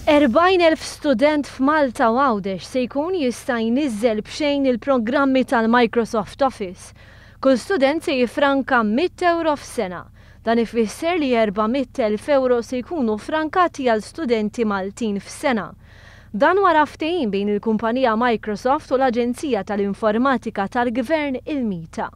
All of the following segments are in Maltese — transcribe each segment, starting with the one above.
40,000 student f'Malta u Għawdex se jkun jista' jniżżel b'xejn il-programmi tal-Microsoft Office. Kull student se jiffranka 100 euro f'sena. Dan ifisser li 400,000 euro se jkunu frankati għal studenti Maltin f'sena. Dan wara ftehim bejn il-kumpanija Microsoft u l-Aġenzija tal-Informatika tal-Gvern il-MITA.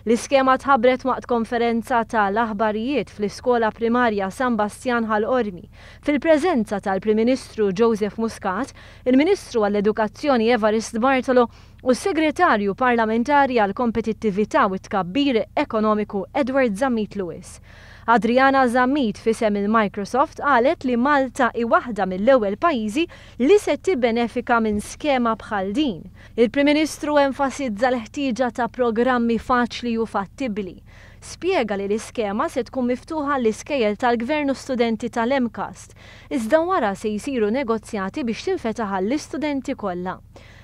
L-iskema tħabbret waqt konferenza tal-aħbarijiet fl-iskola primarja San Bastian Hal-Ormi fil-preżenza tal-Prim Ministru Joseph Muscat, il-Ministru għall-Edukazzjoni Evarist Bartolo u s-Segretarju Parlamentari għall-Kompetittività u t-Tkabbir Ekonomiku Edward Zammit-Lewis. Adriana Zammit fisem il-Microsoft qalet li Malta hi waħda mill-ewwel pajjiżi li se tibbenefika minn skema bħal din. Il-Prim Ministru enfasizza l-ħtieġa ta' programmi faċli u fattibbli. Spjega li l-iskema se tkun miftuħa l-iskejjel tal-Gvern u studenti tal-MCAST, iżda wara se jsiru negozjati biex tinfetaħ l-istudenti kollha.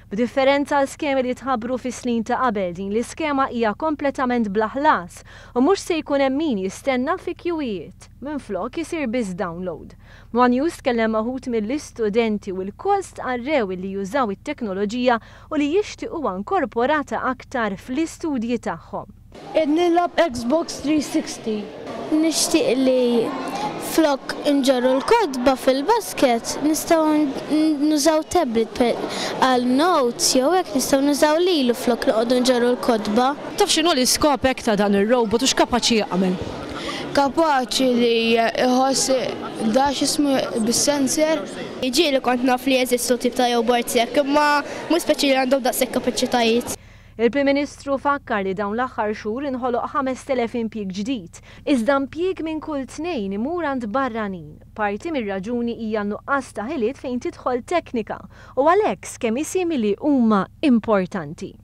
B'differenza l-skemi li tħabbru fis-snin ta' qabel, din l-iskema hija kompletament bla ħlas u mhux se jkun hemm min jistenna fi kjuwiet. Minflok isir biss download. One News tkellem maħut mill-istudenti u l-kost qarrew li jużaw it-teknoloġija u li jixtiequ inkorporata aktar fl-istudji tagħhom. Nilab Xbox 360. Nixtieq li flok nġorru l-kodba fil-basket, nistgħu nużaw tablet għal notes jew hekk nistgħu nużaw lilu flok noqogħdu nġorru l-kodba. Taf x'inhu l-iskop hekk ta' dan ir-robot u x'kapaċi jagħmel? Kapaċi li jħoss dax ismu bis-sensor. Jiġieli kont naf li jeżistu tip ta' jowbort sekk, imma mhux speċi li għandhom daqshekk kapaċitajiet. Il-Prim Ministru fakkar li dawn l-aħħar xhur inħoloq 5,000 impjieg ġdid, iżda impjieg minn kull tnejn imur għand barranin. Parti mir-raġuni hija nuqqas ta' ħiliet fejn tidħol teknika u għalhekk skemi simili huma importanti.